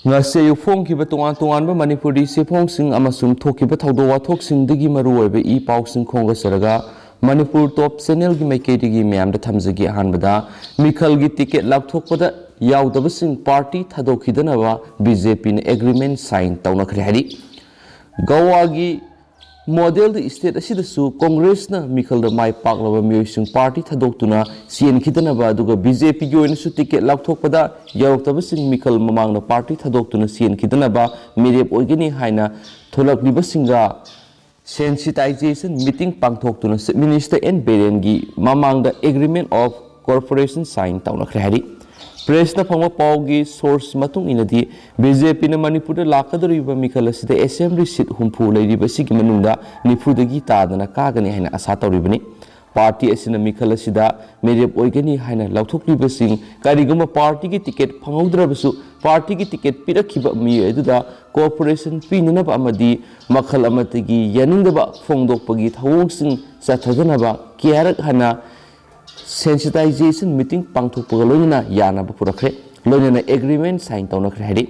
ngase yu phong ki ba tongan tongan ba manipuri se phong sing amasum thoki ba thodo wa thok sing digi maru oi ba I pau sing khong ga saraga manipur top channel gi maikei digi myam da thamjagi han bada mikhal gi ticket laothokpada yaudaba sing party Thadokhidanaba BJP ne agreement sign Tounakhre hari Goa gi model the state asidasu Congress na mikhal da mai paklaba miyoi sing party Thadoktuna CN khidanaba aduga BJP gi oina su ticket laothokpada Yaoraktaba sing mikhal mamang na party Thadoktuna CN khidanaba mirep oigini haina tholakliba singa sensitization meeting pangthoktuna Minister N Biren gi mamang da agreement of corporation sign Tounakhre hari Press na phangwa pawgi source matung inadi BJP na Manipur da lakadoriba mikhal asida assembly seat humpu leiriba sigi manungda nifudagi tadana kagani haina asa tawribani party asina mikhal asida merep oigani haina lauthokliba sing kariguma party gi ticket phangaudrabasu party gi ticket pirakhiba mi eduda corporation pinanaba amadi makhal amatagi yaningdaba phongdokpagi thawong sing sathajanaba kiarak hana sensitization meeting pangthokpaga loina yana purakre loina agreement sign Tounakhre hari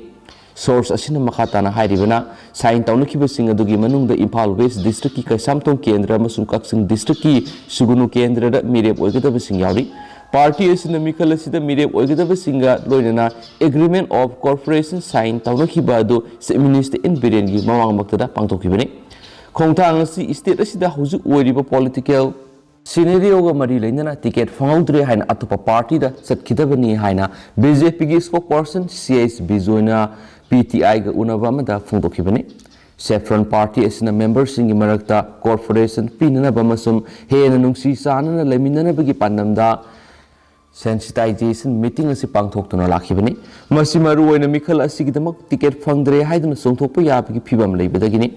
source asina makhatana hairibana sign Tounakhiba sing adugi manungda Imphal West district ki Kaisamthong kendra amasung Kaksing district ki Sugunu kendra da mirep oigadaba sing yauri party asina mikhal asida mirep oigadaba singa loina agreement of corporation sign Tounakhiba adu Minister in Biren gi mamang maktada pangthokhibani khongthang asi state asida hujuk oiriba political scenario ga mari leina ticket fangaudre haina atopa party da satkidabani haina BJP gi spokesperson CH Bijoina PTI ga unaba mada phungdokhibani Saffron party asina members singi marakta corporation pinanaba masum hena nungsi sanana leminana bagi pandamda sensitization meeting asi pangthoktuna lakhibani masimaru oina mikhal asigidamak ticket phangdre haiduna songthokpa yabagi phibam leibadagini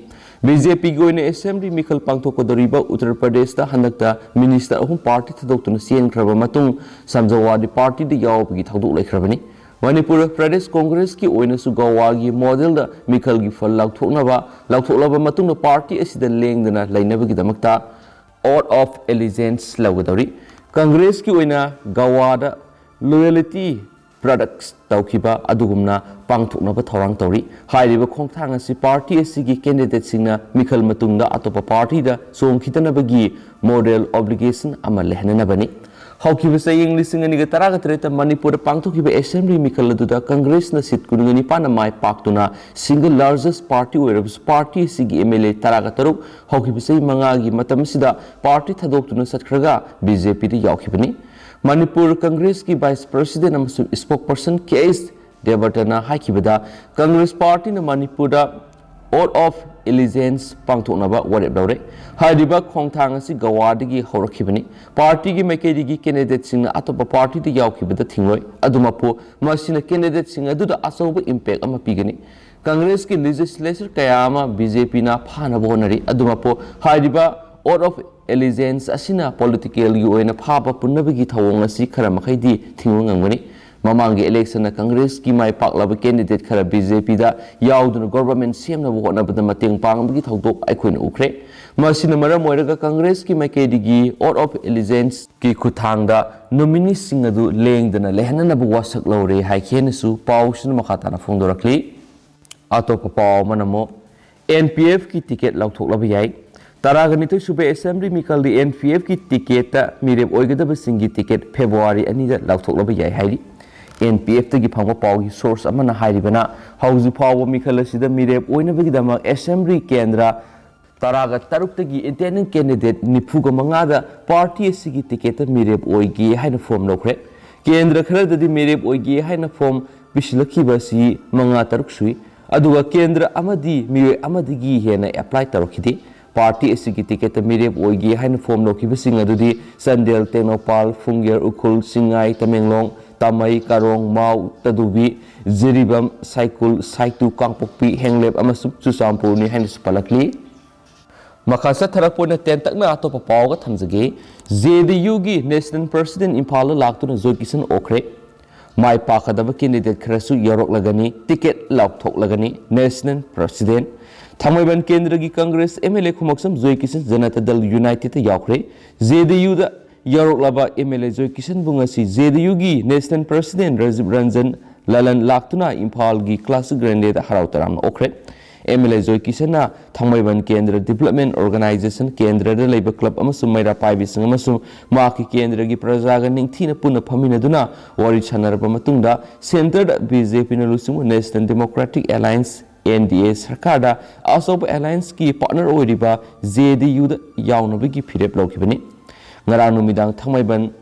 BJP goine assembly mikhal pangthokodoriba Uttar Pradesh da hanakta minister ahum party Thadoktuna CN khraba matung samjawadi party da yawbagi thadok laikhrabani Manipur Pradesh Congress ki oina su Goa gi model da mikhal gi fal lauthoklaba matung na party asida lengdana lainabagi damakta oath of allegiance lawgadori Congress ki oina Goa da loyalty products tawkiba adugumna pangthoknaba thorang tawri hairiba khongthang asi party asigi candidate singna mikhal matungda atopa party da songkhitanabagi model obligation ama lehnanabani hawkiba saying lisingani ga taraga treta Manipur pangthokhiba assembly mikhal aduda Congress na seat kunungani pana mai paktuna single largest party oirabs party asigi MLA taraga taruk hawkiba say manga gi matam sida party Thadoktuna satkhraga BJP ri yawkhibani Manipur Congress ki Vice President amasung spokesperson KS Devatana haikibada Congress Party na Manipur da oath of allegiance pangthoknaba warep dawre hariba khongthang asi Goa dagi horakhibani party gi maikei candidate singna atopa party da yawkhibada thingloi adumapo masina candidate sing aduda asoba impact ama pigani Congress ki legislature kayama BJP na phana bonari adumapo hariba oath of allegiance asina political gi oina phaba punnabagi thawong asi khara makhaidi thingungangani mamangi election na Congress ki mai paklaba candidate khara BJP da yauduna government semna hotnabada mateng pangbagi thawdok aikhoina ukre masina maram oiraga Congress ki maikei oath of allegiance ki khuthangda nominee singadu lengdana lehnana bu wasak lawre haikhenasu pawsna makhatana phongdorakli atopa paw manamo NPF ki ticket lauthoklaba yai Taraganito sube assembly mikhal di NPF ki ticket ta mirep oigadaba singi ticket February ani da lauthoklaba yai hairi NPF ta gi phangwa pawgi source amana hairibana hauju phawa mikhal asida mirep oinabagi dama assembly kendra taraga taruk ta gi independent candidate nifuga manga da party asigi ticket ta mirep oigi haina form lokre kendra khara da di mirep oigi haina form bislakhiba si manga taruk sui aduga kendra amadi mirep amadigi hena apply tarokhidi party asigi ticket mirep oigi haina form lokhiba sing adudi Sandel Tenopal Fungyer Ukhul Singai Tamenglong Tamai Karong Mau Tadubi Ziribam Saikul Saitu Kangpokpi Henglep amasuk Susampur ni haina spalakli makasa tharakpona tentakna atopa pawga thamjage JDU gi national president Imphal laktuna Joykisan Okre mai pakhadaba candidate kharasu yaroklagani ticket laukhthoklagani national president Thamaiban Kendra gi Congress MLA Khumaksam Joykisan Janata Dal United ta yaukre JDU da yaroklaba MLA Joykisan bungasi JDU gi national president Rajiv Ranjan lalan laktuna Imphal gi classic grande da harau taram okre MLA Joy Kisana Thangmaiban Kendra Development Organization Kendra da Labor Club amasung Maira Paibi sing amasung Maki Kendra gi Prajaga ningthina punna phamina duna wari chanaraba matungda centered BJP na lusung National Democratic Alliance NDA Sarkar da Asop Alliance ki partner oiriba JDU da yaunabagi phirep lawkibani ngarang numidang Thangmaiban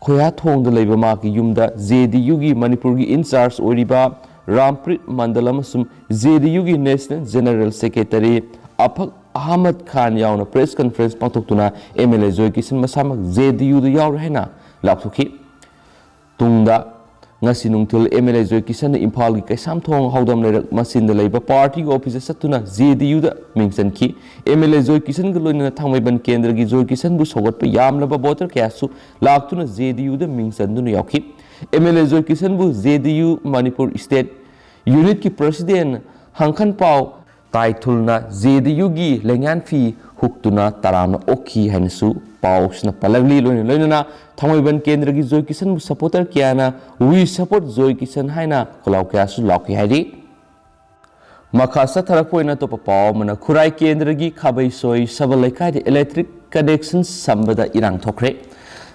khoya thong da leiba maki yumda JDU gi Manipur gi in charge oiriba Ramprit Mandalam sum JDU gi National General Secretary Aphak Ahmad Khan yauna press conference pangthoktuna MLA Joy Kisan masamak JDU da yaur haina lathokhi tungda ngasi nungthul MLA Joy Kisan Imphal gi kaisam thong haudam lerak masin da leiba party office satuna JDU da mingchanki MLA Joy Kisan gi loina Thangmaiban Kendra gi Joy Kisan bu sogot pa yamlaba voter kyasu laktuna JDU da mingchanduna yaukhi MLA Joy Kisan bu JDU Manipur State Unit ki President Hangkhan Pau Taithulna JDU gi lengan fi huktuna tarana okhi hansu Pau sna palagli loina Thangmaiban Kendra gi Joy Kisan bu supporter kyana we support Joy Kisan haina kholau kya su lauki hairi makasa tharapoina to Pau mana Khurai Kendra gi Khabai Soi Sabalaikai de electric connection sambada irang thokre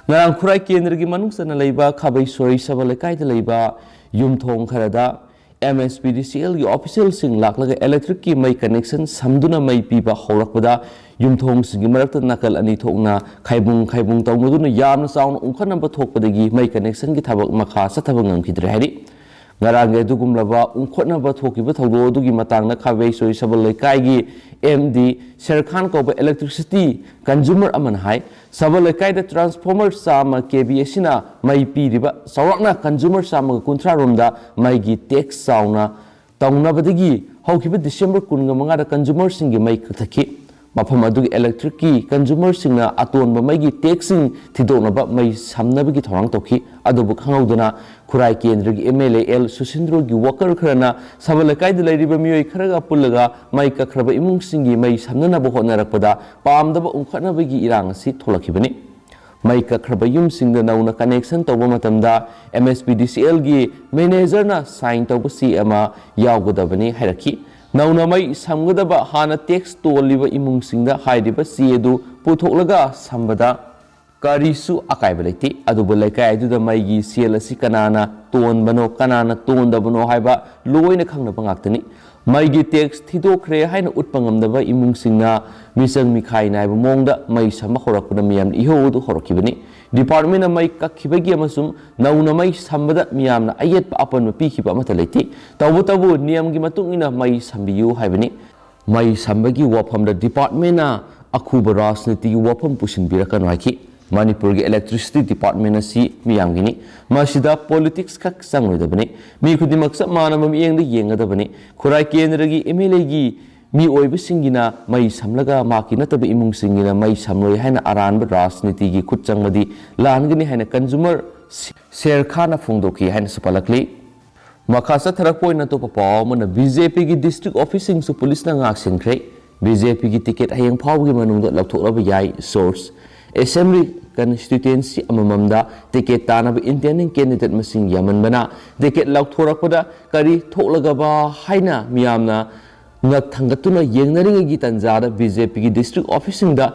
ngarang Khurai Kendra gi manungsana leiba Khabai Soi Sabalaikai de leiba yumthong kharada MSPDCL gi official sing laklaga electric ki mai connection samduna mai piba horakpada yumthong sing marakta nakal ani thokna khaibung tawmaduna yamna sauna ungkhana ba thokpadagi mai connection gi thabak makha sathabang ngamkhidre hari ngarang dugumlaba ungkhona ba thokiba thawdo dugi matangna Khabai Soi Sabalaikai gi MD Sherkhan ko ba electricity consumer aman hai Sabalaikai da transformer sama KV asina mai pi riba sawrakna consumer sama kunthra romda mai gi tax sauna tawna badagi haukiba December 15 da consumer singi mai kathaki mafam adugi electric ki consumer singna aton ba mai gi taxing thidona ba mai samna ba gi thorang tokhi adubu khangauduna Khurai Kendra gi MLA L Susindro gi worker kharana Sabalaikai da leiriba miyoi kharaga pullaga mai kakhraba imung singi mai samna ba honarakpada pamdaba ungkhana ba gi irang si tholakhibani mai kakhraba yum singda nauna connection tawba matamda MSPDCL gi manager na sign tawba si ama yawgodabani hairakhi nauna mai samgadaba hana tax toliba imung singda hairiba si edu puthoklaga sambada karisu akaiba leiti adubu laikai aduda mai gi sel asi kanana tonbano kanana tondabano haiba loina khangnaba ngaktani mai gi tax thidokre haina utpangamdaba imung singna misang mikhai naiba mongda mai sama horakuna miyam ihodu horakibani department mai kakhibagi amasum nauna mai sambada miyamna ayet apan pikhiba amata leiti tabu niyam gi matungina mai sambiyu haibani mai sambagi wafamda department na akhuba rajniti wafam pusinbirakanu haiki Manipur gi electricity department asi miyamgini masida politics kak sangoidabani mi khudimak sa manama miyengda yengadabani Khurai Kendra gi MLA gi mi oiba singina mai samlaga maki nataba imung singina mai samloi haina aranba rajniti gi khutchangmadi langani haina consumer Sherkhana phongdoki haina sapalakli makhasa tharakpoina to papaw mana BJP gi district officing su police na ngak singkhre BJP gi ticket hayang phawgi manungda lauthoklaba yai source Assembly constituency amamamda ticket tanaba intending candidate masing yaman bana ticket lauthorakpada kari thoklagaba haina miyamna ngak thangatuna yengnari gi tanjada BJP gi district officing da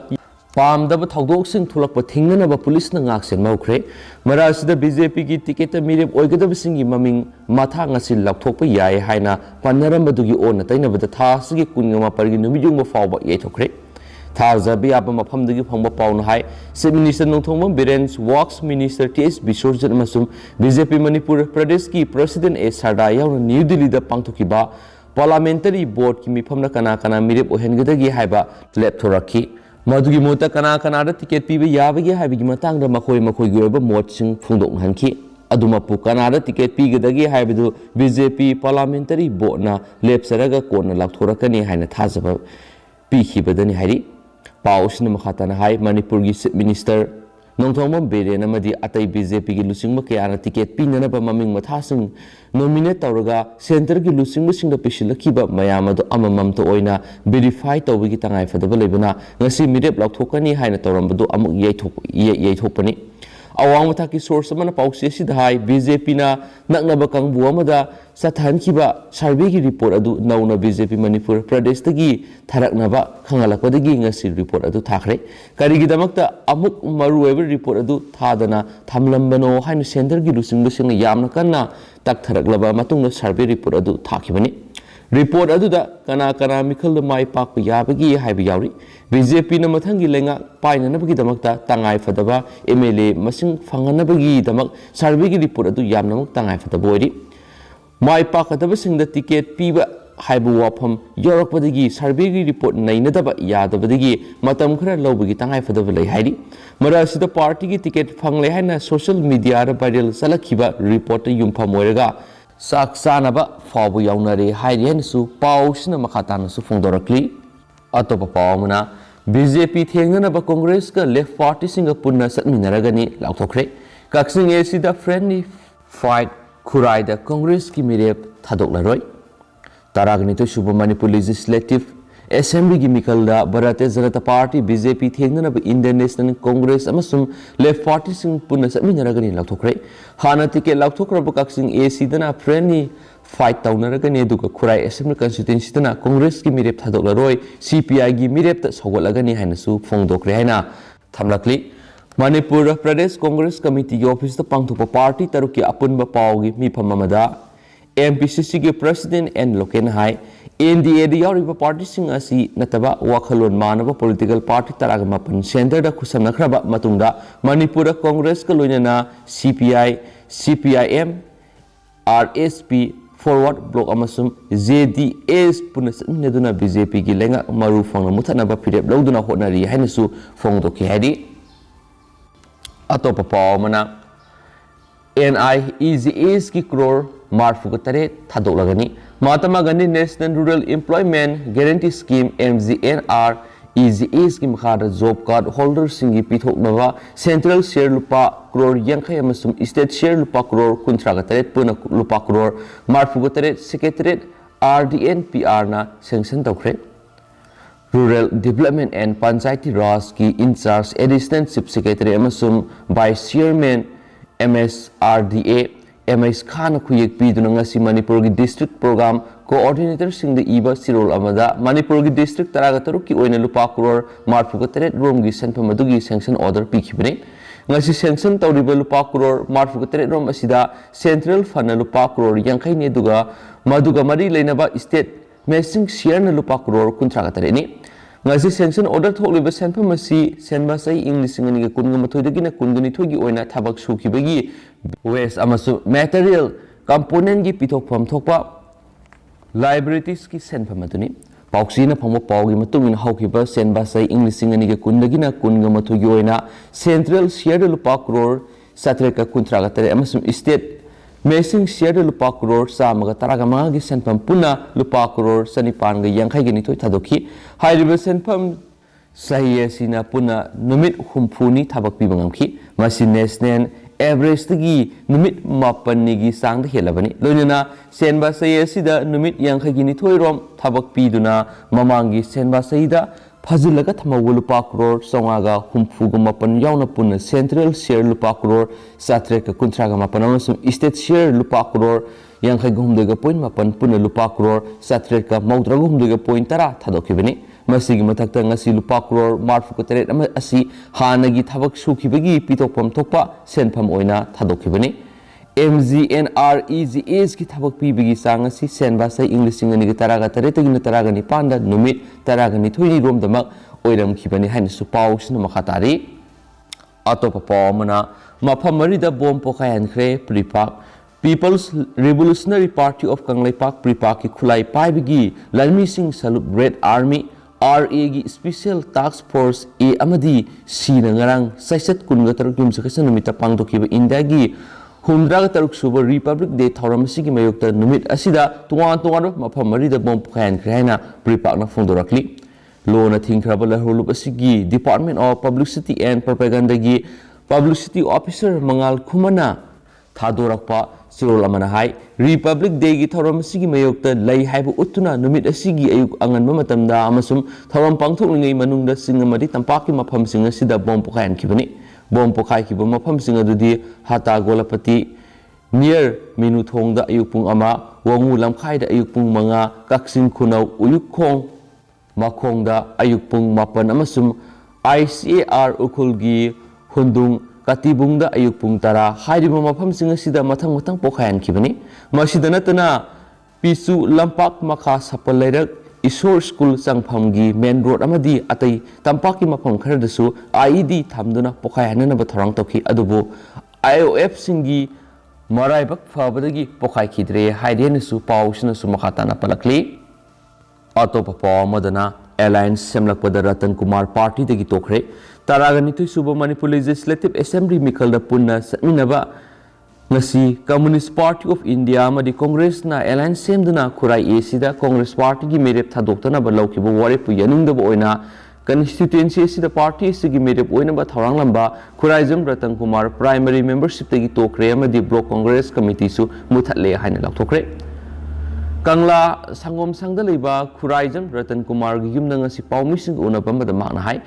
pamdaba thawdok sing thulakpa thingnanaba police na ngak sen maukre marasida BJP gi ticket mirep oigadaba singi maming matha ngasi laukthokpa yai haina panarambadu ona tainabada thasigi kunngama pargi numijungba fawba yaithokre Thazabi apa mafamdagi phangba pauna hai Chief Minister Nongthongma Biren Works Minister TS Bisorjan amasung BJP Manipur Pradesh ki President A Sarda yauna New Delhi da pangthokiba Parliamentary Board ki mifamna kana mirep ohengadagi haiba lepthorakhi madugi mota kana da ticket piba yabagi haibagi matangda makhoi gi oiba mot sing phungdokhanki adumapu kana da ticket pigadagi haibadu BJP Parliamentary Board na lepsaraga kona lakthorakani haina thazaba pikhibadani hairi Pausna makhatana hai Manipur gi Chief Minister Nongthongma Biren amadi atai BJP gi lusingma kayana ticket pinana ba maming mathasing nominate tawraga center gi lusingma singda pisilakhiba mayamadu amamam to oina verify tawbigi tangai fadaba lebana ngasi mirep laukthokani haina tawrambadu amuk yaithokpani awang mathaki source amana pausi asida hai BJP na naknaba kangbu amada sathankiba survey gi report adu nauna BJP Manipur Pradesh dagi tharaknaba khangalakpadagi ngasi report adu thakre karigi damakta amuk maruweba report adu thadana thamlambano haina center gi lusing lusing yamna kanna tak tharaklaba matungna survey report adu thakibani report adu da kana mikhal mai pak yabagi haibi yauri BJP na mathangi lenga paina nabagi damakta tangai fadaba MLA masing fanganabagi damak survey gi report adu yamnamak tangai fadaba ori mai pak kadaba singda ticket piba haibu wafam Yaorakpadagi survey gi report nainadaba yadabadagi matam khara lawbagi tangai fadaba lei hairi marasida party gi ticket fangle haina social media ra viral salakhiba report yumpham oiraga saksanaba fabu yaunare hairi hansu pausna makhatana su phongdorakli atopa pawmuna BJP thengnanaba Congress ka left party singa punna satminaragani Laothokre kaksing esida friendly fight khuraida Congress ki mirep thadoklaroi taragni to Subha Manipur Legislative Assembly gi mikalda Bharatiya Janata Party BJP thengnanaba Indian National Congress amasum left party sing punna satminaragani Laothokre hana ticket Laothokraba kaksing esidana friendly fight taunaragani aduga Khurai Assembly constituency tana Congress ki mirep thadoklaroi CPI gi mirep ta sogolagani hainasu phongdokre haina thamlakli Manipur Pradesh Congress Committee ki office ta pangthopa party taruki apunba pawgi mifam amada MPCC ki president and loken hai NDA di yauriba party sing asi nataba wakhalon manaba political party taraga mapan center da khusamnakraba matungda Manipur Congress ka loinana CPI CPIM RSP forward block amasum JDS punasminaduna BJP gi lenga maru phangna muthanaba pirep loduna honari hainasu phongdoki hadi atopa pawmana NIEGS ki crore marfuga tare thadoklagani Mahatma Gandhi National Rural Employment Guarantee Scheme MGNR EGS ki makhada job card holder singi pithoknaba central share lupa crore yankhai amasum state share lupa crore kunthra taret puna lupa crore marfuga taret secretariat RDNPR na sanction tawkhre Rural Development and Panchayati Raj ki in charge Assistant Chief Secretary amasum Vice Chairman MSRDA MS Khan khuyek piduna ngasi Manipur gi district program coordinator sing the iba sirol amada Manipur gi district taraga taruk ki oina lupa crore marfuga taret rom gi sanpham adugi sanction order pikhibane ngasi sanction tawriba lupa crore marfuga taret rom asida central fund lupa crore yankhai ne duga maduga mari leinaba state messing share na lupa crore kunthra taret ni ngasi sanction order thokliba sanpham asi senba sai english ngani ga kunga mathoidagi na kungani thogi oina thabak sukibagi waste amasu material component gi pithokpham thokpa liabilities ki senpham aduni pauksi na phangmo pawgi matungin haukiba senba sai english ngani ga kundagi na kunga mathogi oina central share lupa crore satreka kunthra ga tare amasum state Messing share lupa crore samaga taraga mga gi senpham puna lupa crore sanipan ga yankhai gi nitoi thadokhi hairiba senpham sahiya sina puna numit humphuni thabak pi bangamkhi masi national average gi numit mapan ni gi sang da helabani loinana senba sahiya sida numit yankhai gi nitoi rom thabak pi duna mamang gi senba sahida Fazilaga thamawu lupa crore songaga humfuga mapan yauna puna central share lupa crore satreka kuntraga mapan amasum state share lupa crore yankhai gumdega point mapan puna lupa crore satreka maudraga gumdega point tara thadokibani masigi mathakta ngasi lupa crore marfuka teret ama asi hanagi thabak sukibagi pitokpam thokpa senpham oina thadokibani MGNREGS ki thabak pibigi sang asi senba sai english ngani ga taraga taretagi taraga ni panda numit taraga ni thoini rom damak oiram khibani hain su pau sina makhatari atopa pawmana mafam mari da bom pokayan khre pripak People's Revolutionary Party of Kanglaipak pripak ki khulai paibigi Lalmi Singh Salute Red Army RA gi Special Task Force A amadi C na ngarang saisat kunga taruk yum sakasa numita pangdokiba India gi Humdraga taruk suba Republic Day thauramasi gi mayokta numit asida tuwan mafam mari da bom pokayan khre haina pripak na phongdorakli Lona thingraba lahulup asigi Department of Publicity and Propaganda gi Publicity Officer Mangal Khumana Thadorakpa Sirol amana hai Republic Day gi thoram asigi mayokta lei haibu utuna numit asigi ayuk anganba matamda amasum thoram pangthoklingai manungda singamadi tampaki mafam singa sida bom pokayan kibani bom pokhaikiba mafamsing adudi Hata Golapati near Minuthongda ayuk pung ama Wangu Lamkhaida ayuk pung manga Kaksin Khunau Uyukhong Makhongda ayuk pung mapan amasum ICAR Ukhulgi Hundung Katibungda ayuk pung tara hairiba mafamsing asida mathang pokhayan kibani masida natana Pisu Lampak Makha Sapal Lairak Isor School Sangphamgi Main Road amadi atai tampaki mafam kharadasu IED thamduna pokhayanana bathorang tokhi adubu IOF singi Maraibak Fabadagi Pokai Kidre, Haidenasu, Pausinasu Makatana Palakli Atopa Madana, Alliance Semlakpada Ratan Kumar Party de Gitokre, Taraganitu Suba Manipur Legislative Assembly Mikalda Punna Saminaba Nasi Communist Party of India Madi Congress na Alliance Semduna Kurai Esida Congress Party gi Merep Thadokhidanaba Laukiba Waripu Yanungdaba Oina Constituency the party is made up Oinaba Tharang Lamba, Kuraizam Ratan Kumar, primary membership the Gitokre, the Block Congress Committee su Mutatle Haina Laothokre. Kangla Sangom Sangdaliba, Kuraizam Ratan Kumar, Gimnanga Sipau missing Unabamba the Manahai,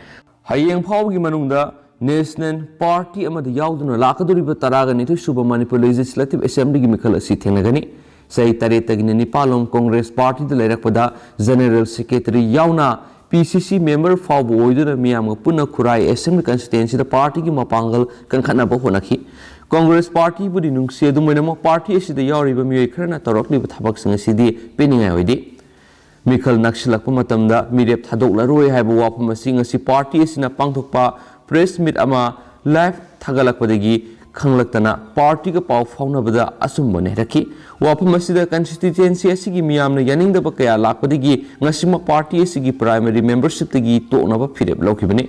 Hayang Pau Gimanunda, National Party Ama the Yauduna Lakaduriba Taragan into Suba Manipur Legislative Assembly Gimikala Sitanagani, say Taretagini Palom Congress Party the Lerapada, General Secretary Yauna. PCC member Fabo Oiduna Miyam Puna Kurai Assembly Constituency the party ki mapangal Kankanaba Honaki. Congress Party Budi Nungsi Dumanamo Party is the Yauriba Muikrana Tarokli with Habaks CD pinning away. Mikal Nakshilakamatamda, Mirep Thadokla Roy have a wapama si party is in a Pangtokpa, press meet ama live Tagalakwadegi, Kanglatana, party ka pau fauna bada Asumone Raki. Wapamasida constituency asigi miyamna yaning da bakaya lakpadigi ngasima party asigi primary membership tagi toknaba phirep lokibani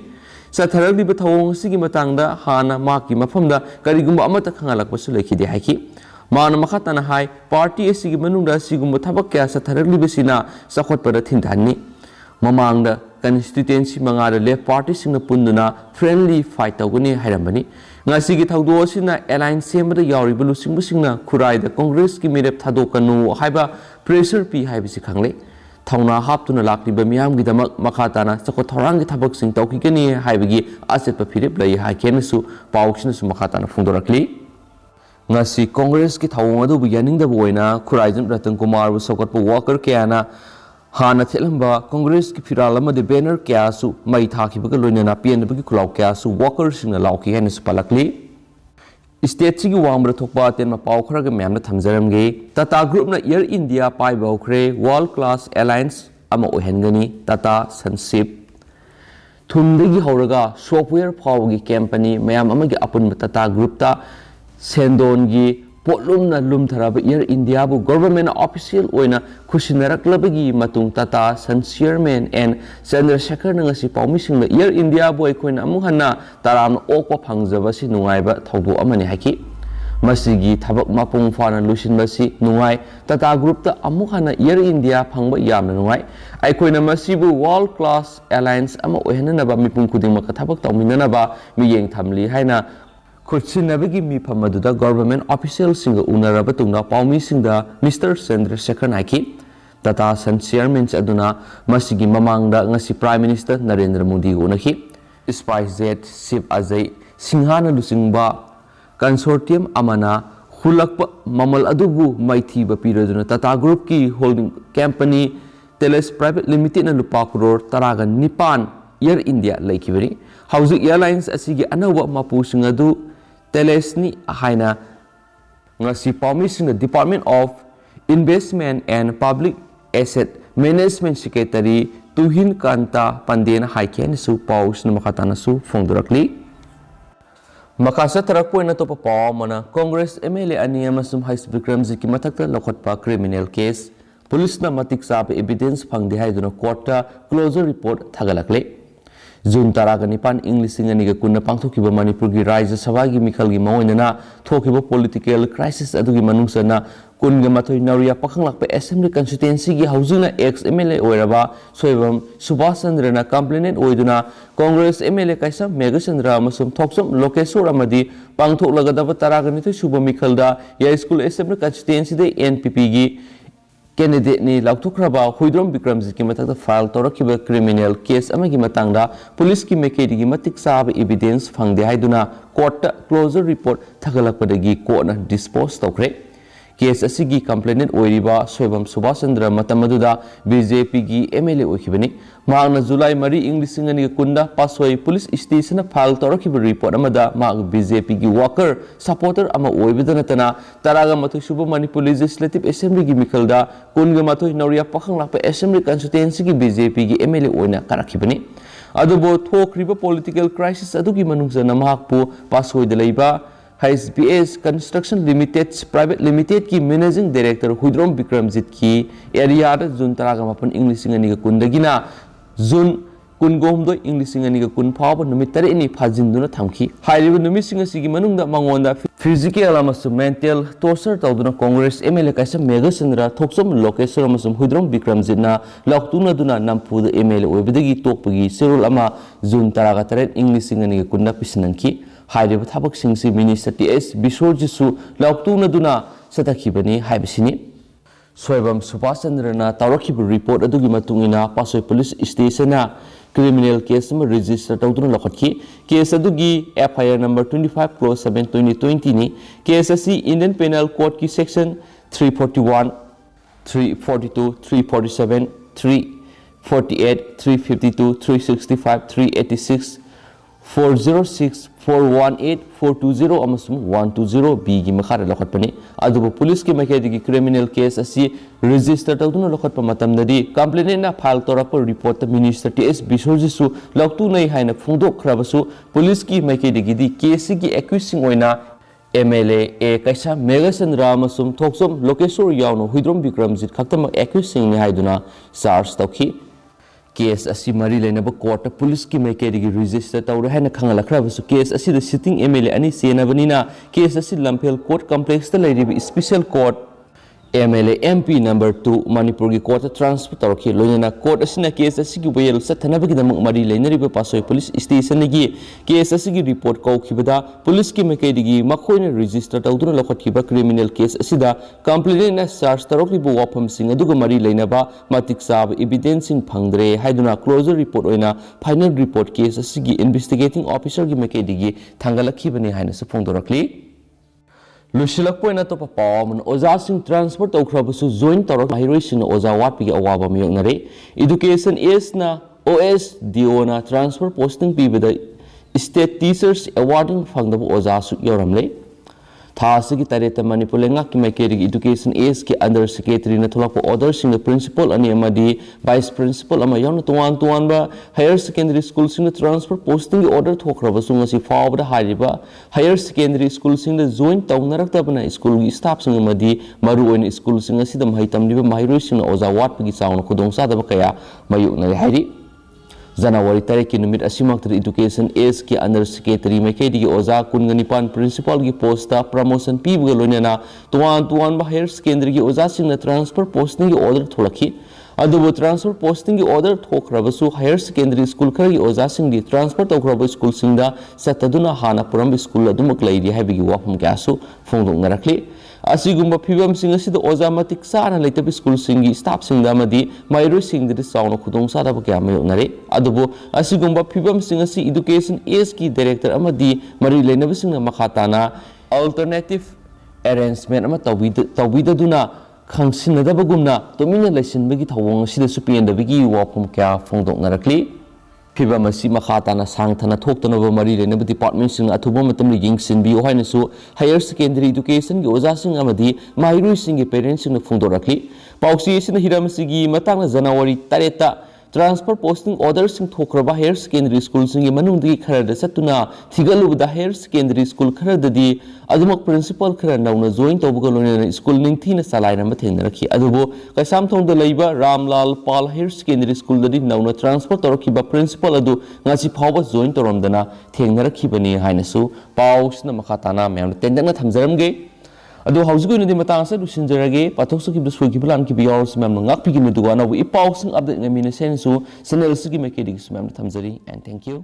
sa tharagli ba thawong asigi matangda hana maki mafamda karigumba amata khangalakpasu lekhide haiki mana makhatana hai party asigi manungda sigumba thabak kya sa tharagli besina sakhotpada thindhanni mamangda constituency mangara left party singna punduna friendly fight tawgani hairambani Ngasigi Taudo Sina Airline Sember Yauribu Singusina Kurai the Congress ki Mirep Thadokanu Haiba pressure P Haibisi Kangle Tauna Haptuna Lakli Bamiam Gidamak Makatana Sakotarang Tabak Sing Tokikani Haibigi Asset Papirip Lay Haikenesu Paukshinus Makatana Fundorakli Ngasi Congress ki Tawadu Yaning the Boina Kurai Ratan Kumar was Sokopo Walker Kiana Hana Telamba, Congress Kipiralama de Banner Kiasu, Maitaki Bagaluna, Pian the Bikulau Kiasu, Walkers in the Lauki and Spalakli. State Sigi Wambra Tokpa, then Mapau Kragamana Tamzaramge, Tata Group na Air India, Pai Baukre, World Class Alliance, Ama Ohengani, Tata Sansip. Tundigi Horaga, Software Powgi Company, Mayam Amagi Upon Tata Group ta, Sendongi, Potlum na lum tharaba Air India bu government official oina Kushinarak labagi matung Tata San Chairman and Chandrasekhar ngasi paumising na Air India bu aikoina amuhana taram okwa phangjaba si nungaiba thawdo amani haki masigi thabak mapung fana lusinba si nungai Tata Group ta amuhana Air India phangba yamna nungai aikoina masibu world class alliance ama ohenanaba mipung kudingma ka thabak tawminanaba miyeng thamli haina Kursinabagi mi pamaduda government officials singa unaraba tungna paumi singda Mr. Chandrasekhar Naiki Tata San Chairman aduna masigi mamangda ngasi Prime Minister Narendra Modi unaki SpiceJet Ship Ajay Singhana lusingba consortium amana hulakpa mamal adubu maithiba piraduna Tata Group ki holding company Teles Private Limited na lupa crore taraga nipan Air India laikibari Housing Airlines asigi anawa mapusing adu Telesni Haina Ngasi Paumising the Department of Investment and Public Asset Management Secretary Tuhin Kanta Pandena Haiken Su Paus Makatana Su Fondurakli Makasa Tarakpo na to pa mana Congress MLA Aniamasum High Speed Crime Ziki Matakta Lokotpa criminal case Police na matik sabi evidence pangdihay doon quarter closure report Tagalakli June Taraganipan English Singaniga Kuna Pangtokiba Manipurgi Rise Savagi Mikalgi Moinana Tokiba political crisis Adugi Manungsana Kunga Matoi Naria Pakanglak Assembly Constituency Housing ex MLA Oiraba Soibam Subhasandrana complainant Oiduna Congress MLA Kaisa Megasandra Masum Toksum Lokesur Amadi Pangtok Lagadaba Taraganito Suba Mikalda Ya School Assembly Constituency de NPP gi candidate ni Laothokpada Huidrom Bikramjit ki mathakta file torakiba criminal case amagi matangda police ki maikedi gi matik saba evidence phangde haiduna court closure report thagalakpadagi court na dispose tawkhre case asigi complainant oiriba Soibam Subhaschandra matamaduda BJP gi MLA okhibani maagna July 3 English ngani kunda pasoi police station file torakiba report amada maag BJP gi worker supporter ama oibidanatana taraga mathoi suba Manipur Legislative Assembly gi mikalda kunga mathoi Nauria pakhang lakpa Assembly constituency gi BJP gi MLA oina karakhibani adubo thokriba political crisis adugi manungsa namhakpu pasoi de leiba HBS Construction Limited Private Limited की Managing Director Huidrom Bikramjit की area June Taragamapan English ngani kundagina June Kungomdo English ngani kun phawba numit tare ni phajinduna thamki hairiba numit singa sigi manungda mangonda physical amasum mental torture tawduna Congress MLA kaisa Mega Sandra Thoksom Lokeshwar amasum Huidrom Bikramjit na laktuna duna nampuda MLA oibidagi tokpagi serul ama June Taraga tare English ngani kunna pisinanki hairiba thabak singsi Minister TS Biswarjisu laktuna duna satakhibani haibasini Soibam Subhaschandra na tawrakhiba report adugi matungina Pasoi Police Station na criminal case ma register tawduna lokhatki case adugi FIR number 25 clause 7 2020 ni case asi Indian Penal Code ki section 341 342 347 348 352 365 386 406 418 420 amasum 120 B gi makhara lokhatpani adubu police ki maikedi criminal case asi register tawduna lokhatpa matamdadi complainant na file torakpa report Minister TS Biswarjisu loktu nei haina phungdok khrabasu police ki maikedi di case gi accusing oina MLA A kaisa Mega Sandra amasum Thoksom Lokeshwar yawno Huidrom Bikramjit khaktama accusing ni haiduna charge tawki case asi mari lenaba court police ki maikedi register tawra haina khangalakhrabsu case asi the sitting MLA ani senabanina case asi Lamphel Court Complex ta leiribi special court MLA MP number 2 Manipur gi court transfer tawki loina court asina case asi gi bayal sathanabagi damang mari leinariba Pasoi police station gi case asi gi report kawkhibada police ki maikedi gi makhoina register tawduna lokhatkiba criminal case asida complainant na charge taroklibu wafam sing aduga mari leinaba matik sab evidence sing phangdre haiduna closure report oina final report case asi gi investigating officer gi maikedi gi thangalakibani haina su phongdorakli Lushilak point to Papa, Ozasing transport okrabusu joint Torok Hiroishin Oza Wapi Awaba Myonare. Education is na OS Diona transfer posting be with the state teachers awarding Fangdab Ozasu Yoramle. Thasiki Tareta Manipulenga Kimakeri Education is ki under secretary Natolapo orders in the principal and Yamadi vice principal Amayon to one ba higher secondary schools in the transfer posting the order to Okrabasungasi for the Hariba higher secondary schools in the joint Taunaratabana school staffs in Madi Maru in schools in the Sidam Haitam Liba Myrusin Oza Watpigi sound Kudongsa Bakaya Mayuk Hari. January tariki numit asimak education is ki under secretary maikedi oza kunganipan principal gi posta promotion pibga loinana tuan ba higher secondary gi oza sing na transfer posting gi order tholaki adubu transfer posting gi order thokrabasu higher secondary school khari oza sing di transfer tokraba school singda sataduna hana puram school adumak laidi habigi wafum gasu phongdong narakli asigumba phibam sing asida oza matik sana leitabi school singi staff singda amadi mairo singdi sauna khudong sada ba kya mayonare adubo asigumba phibam sing asi education is ki director amadi mari leinabi singna makhatana alternative arrangement ama tawida duna khangsinadabagumna tomina laisinbagi thawong asida supiendabigi wafum kya phongdong narakli Pibamasi Makhatana Sangtana Toktanova Mari Lenabu Department Sing Atubomatam Yingsin Bi Ohanasu Higher Secondary Education Gozasing Amadi Mahiru Sing parents in the Fundorakli Pauxi in the Hiramasigi Matana Janawari Tareta transfer posting orders in Tokraba Higher Secondary School Sing Manundi Karada Satuna Tigalu the Higher Secondary School Karadadi Adumak Principal Karanauna joint Obugalon School Nintina Salina Matenaki Adubo Kasam Tong the Labor Ramlal Pal Higher Secondary School the Nauna Transport or Kiba Principal Adu Nasi Power joint Oromdana Tenara Kibani Hainasu Paus Namakatana Mam Tendana Tamzaramge Ado hausigo ni matangsa du sinjarage patokso ki bsoi ki plan ki biors mem ngak pi ki meduana wi pausing update ngamine sensu channel sigi mekedi smem thamjari and thank you